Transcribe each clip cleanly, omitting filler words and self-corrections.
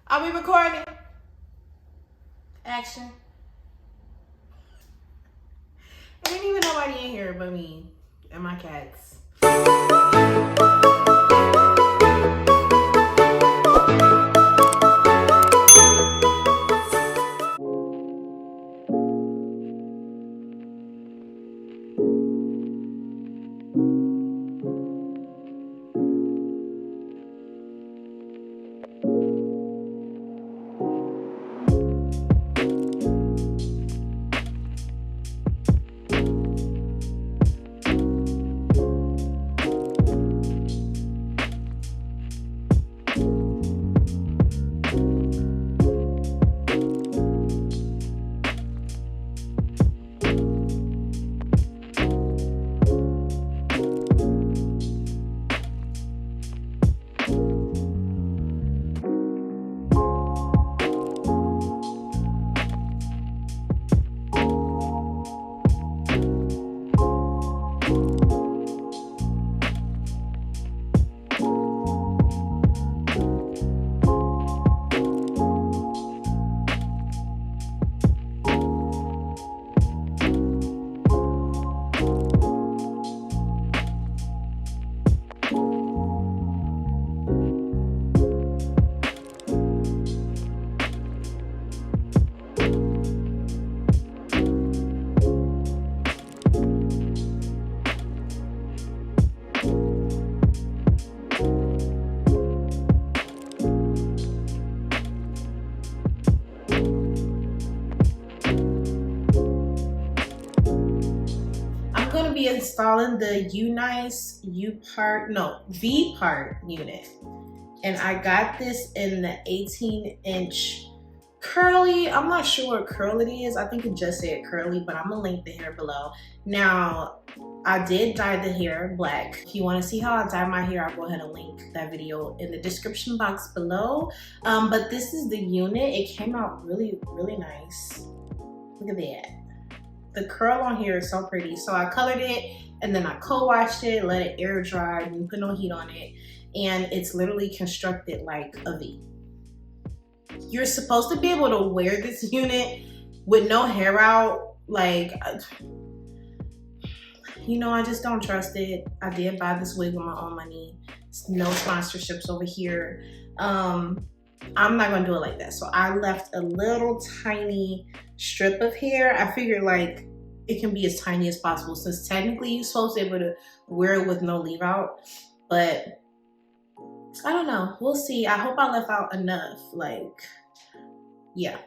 Are we recording? Action. There ain't even nobody in here but me and my cats. I'm gonna be installing the Unice V part unit. And I got this in the 18-inch curly. I'm not sure what curl it is. I think it just said curly, but I'm gonna link the hair below. Now, I did dye the hair black. If you wanna see how I dye my hair, I'll go ahead and link that video in the description box below. But this is the unit. It came out really, really nice. Look at that. The curl on here is so pretty. So I colored it and then I co-washed it, let it air dry, and put no heat on it. And it's literally constructed like a V. You're supposed to be able to wear this unit with no hair out. Like, you know, I just don't trust it. I did buy this wig with my own money. No sponsorships over here. I'm not gonna do it like that. So I left a little tiny strip of hair. I figured like it can be as tiny as possible since technically you're supposed to be able to wear it with no leave out. But I don't know, we'll see. I hope I left out enough, like, yeah.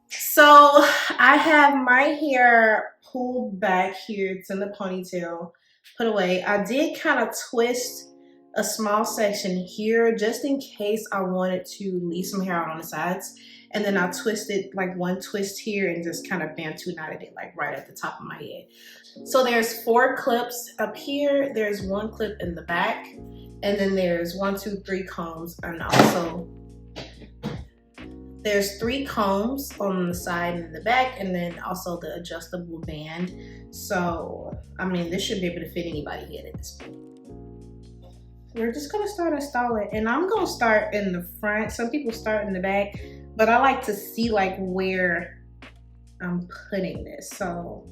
So I have my hair pulled back here. It's in the ponytail, put away. I did kind of twist a small section here just in case I wanted to leave some hair out on the sides. And then I twisted like one twist here and just kind of bantu knotted it like right at the top of my head. So there's 4 clips up here. There's 1 clip in the back. And then there's 1, 2, 3 combs. And also there's 3 combs on the side and the back. And then also the adjustable band. So, I mean, this should be able to fit anybody's head at this point. We're just gonna start installing, and I'm gonna start in the front. Some people start in the back, but I like to see like where I'm putting this. So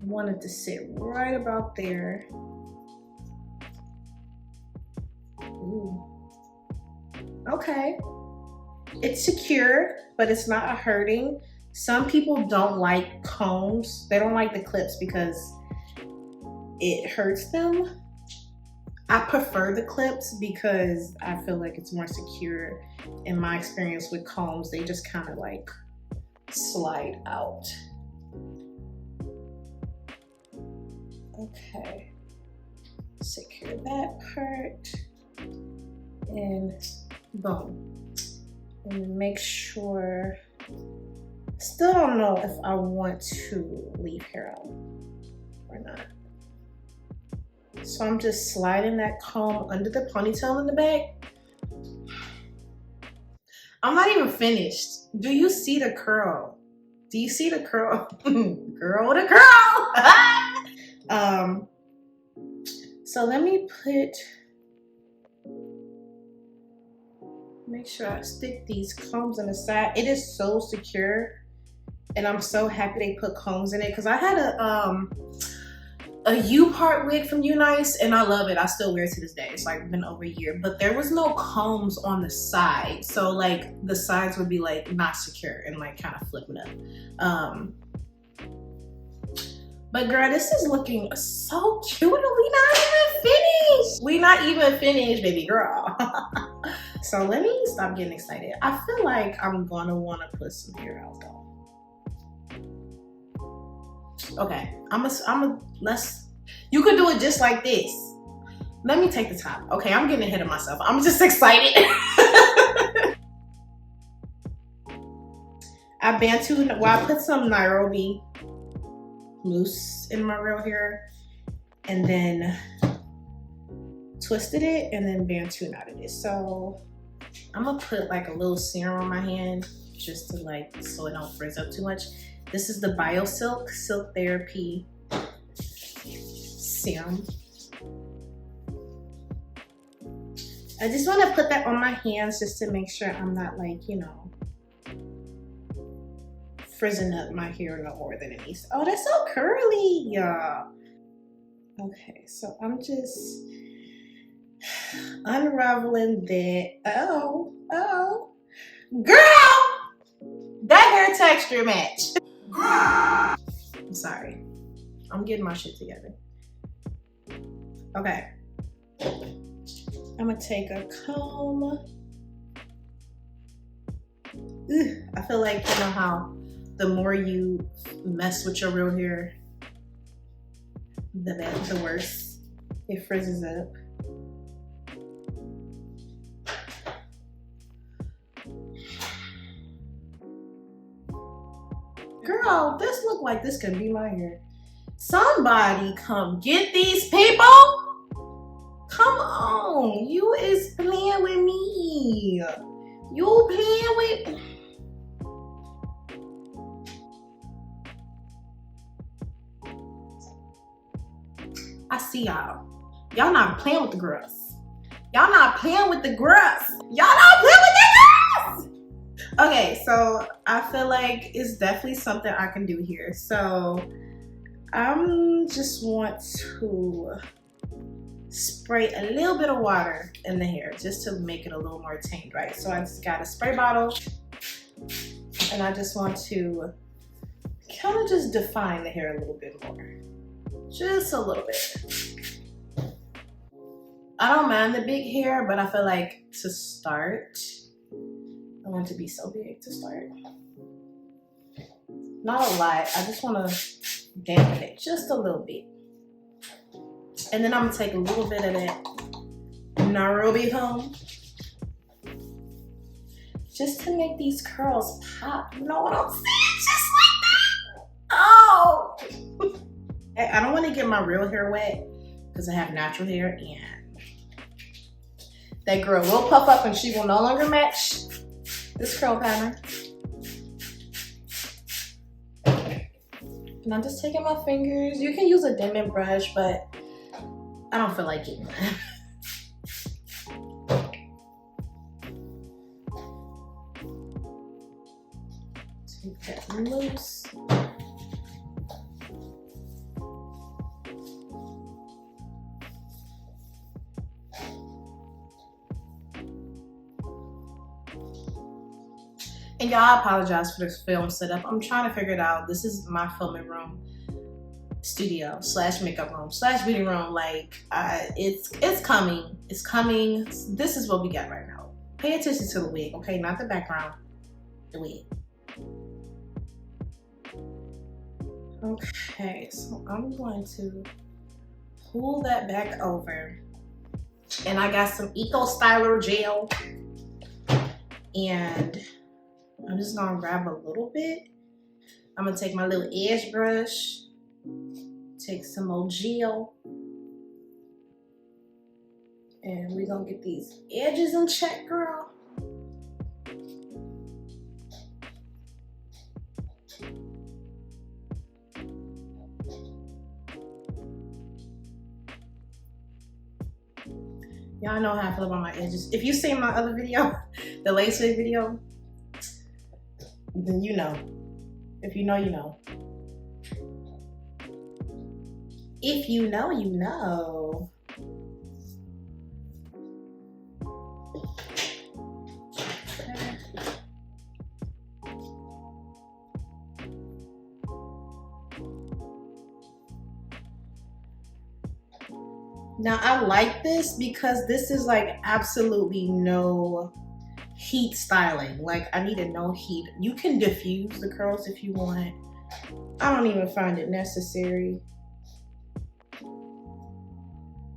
I want it to sit right about there. Ooh. Okay, it's secure, but it's not hurting. Some people don't like combs. They don't like the clips because it hurts them. I prefer the clips because I feel like it's more secure. In my experience with combs, they just kind of like slide out. Okay, secure that part and boom. And make sure, still don't know if I want to leave hair out or not. So I'm just sliding that comb under the ponytail in the back. I'm not even finished. Do you see the curl? Do you see the curl? Girl, the curl! So let me put Make sure I stick these combs in the side. It is so secure, and I'm so happy they put combs in it because I had a U-part wig from Unice, and I love it. I still wear it to this day. It's like been over a year, but there was no combs on the side, so like the sides would be like not secure and like kind of flipping up. But girl, this is looking so cute. We not even finished. We not even finished, baby girl. So let me stop getting excited. I feel like I'm gonna wanna put some hair out though. Okay, you could do it just like this. Let me take the top. Okay, I'm getting ahead of myself. I'm just excited. I put some Nairobi mousse in my real hair and then twisted it and then Bantu out of it. So I'm gonna put like a little serum on my hand just to like, so it don't frizz up too much. This is the BioSilk Silk Therapy Serum. I just want to put that on my hands just to make sure I'm not like, you know, frizzing up my hair no more than it needs. Oh, that's so curly, y'all. Okay, so I'm just unraveling that. Oh, girl, that hair texture match. I'm sorry, I'm getting my shit together. Okay, I'm gonna take a comb. I feel like, you know how the more you mess with your real hair, the worse it frizzes up. Girl, this look like this could be my hair. Somebody come get these people. Come on, you is playing with me. You playing with. I see y'all. Y'all not playing with the girls. Y'all not playing with the girls. Y'all not playing with the girls. Okay, so I feel like it's definitely something I can do here. So I just want to spray a little bit of water in the hair just to make it a little more tamed, right? So I just got a spray bottle and I just want to kind of just define the hair a little bit more. Just a little bit. I don't mind the big hair, but I feel like to start, I want it to be so big to start. Not a lot, I just want to dampen it just a little bit. And then I'm gonna take a little bit of that Nairobi home just to make these curls pop. You know what I'm saying? Just like that. Oh! I don't want to get my real hair wet because I have natural hair and that girl will puff up and she will no longer match this curl pattern. And I'm just taking my fingers. You can use a dimming brush, but I don't feel like it. Take that loose. And y'all, I apologize for this film setup. I'm trying to figure it out. This is my filming room, studio / makeup room / beauty room. Like, it's coming. It's coming. This is what we got right now. Pay attention to the wig, okay? Not the background. The wig. Okay, so I'm going to pull that back over. And I got some Eco Styler gel. And I'm just gonna grab a little bit. I'm gonna take my little edge brush, take some more gel, and we're gonna get these edges in check, girl. Y'all know how I feel about my edges. If you see my other video, the lace wig video, then you know. If you know, you know. If you know, you know. Now I like this because this is like absolutely no heat styling. Like I needed no heat. You can diffuse the curls if you want. I don't even find it necessary.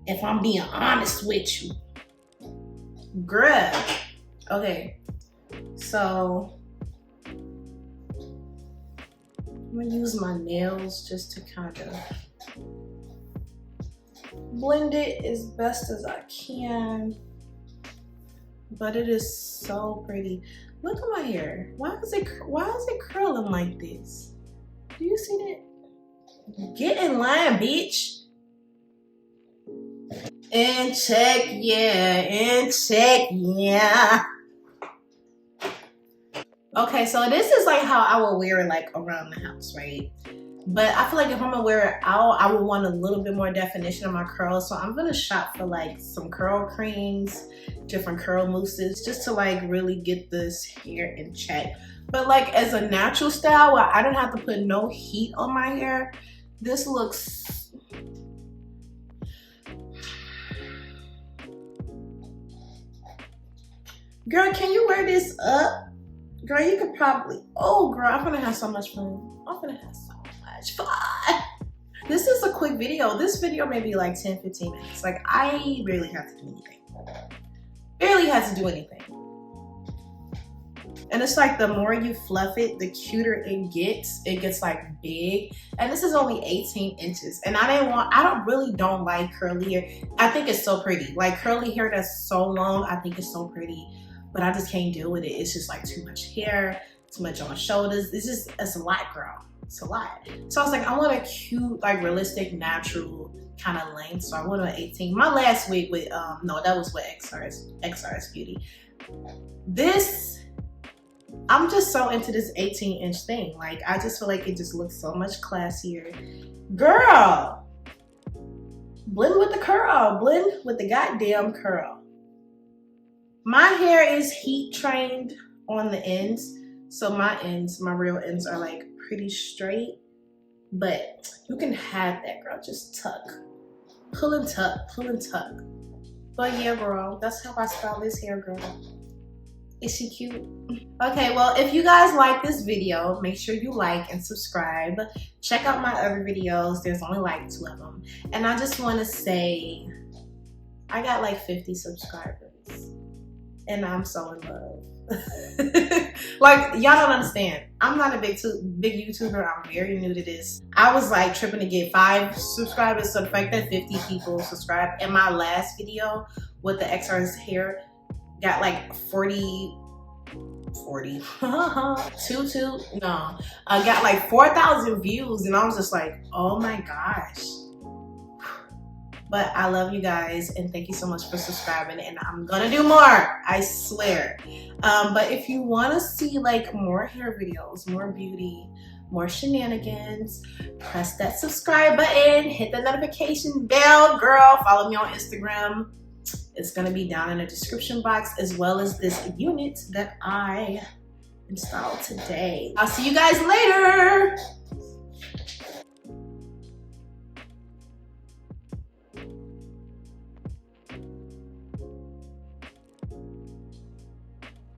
If I'm being honest with you. Bruh. Okay. So I'm gonna use my nails just to kind of blend it as best as I can, but it is so pretty. Look at my hair. Why is it curling like this? Do you see that? Get in line, bitch. And check, yeah. Okay, so this is like how I will wear it like around the house, right? But I feel like if I'm gonna wear it out, I would want a little bit more definition of my curls. So I'm gonna shop for like some curl creams, different curl mousses, just to like really get this hair in check. But like as a natural style where I don't have to put no heat on my hair, this looks... Girl, can you wear this up? Girl, you could probably... Oh girl, I'm gonna have so much fun. I'm gonna have so much fun. This is a quick video. This video may be like 10-15 minutes. Like I barely have to do anything. Barely have to do anything. And it's like the more you fluff it, the cuter it gets. It gets like big. And this is only 18 inches. And I don't like curly hair. I think it's so pretty. Like curly hair that's so long, I think it's so pretty. But I just can't deal with it. It's just like too much hair, too much on my shoulders. It's a lot, girl. It's a lot. So I was like, I want a cute, like realistic, natural kind of length. So I went on 18. My last wig with, no, that was with XRS Beauty. This, I'm just so into this 18-inch thing. Like, I just feel like it just looks so much classier. Girl, blend with the curl. Blend with the goddamn curl. My hair is heat trained on the ends. So my real ends are like pretty straight. But you can have that, girl. Just tuck. Pull and tuck. Pull and tuck. But yeah, girl. That's how I style this hair, girl. Is she cute? Okay, well, if you guys like this video, make sure you like and subscribe. Check out my other videos. There's only like 2 of them. And I just want to say, I got like 50 subscribers. And I'm so in love. Like, y'all don't understand. I'm not a big YouTuber. I'm very new to this. I was like tripping to get 5 subscribers. So the fact that 50 people subscribed. And my last video with the XR's hair got like 40 got like 4,000 views, and I was just like, oh my gosh. But I love you guys, and thank you so much for subscribing, and I'm gonna do more, I swear. But if you want to see like more hair videos, more beauty, more shenanigans, press that subscribe button, hit the notification bell, girl. Follow me on Instagram. It's gonna be down in the description box, as well as this unit that I installed today. I'll see you guys later.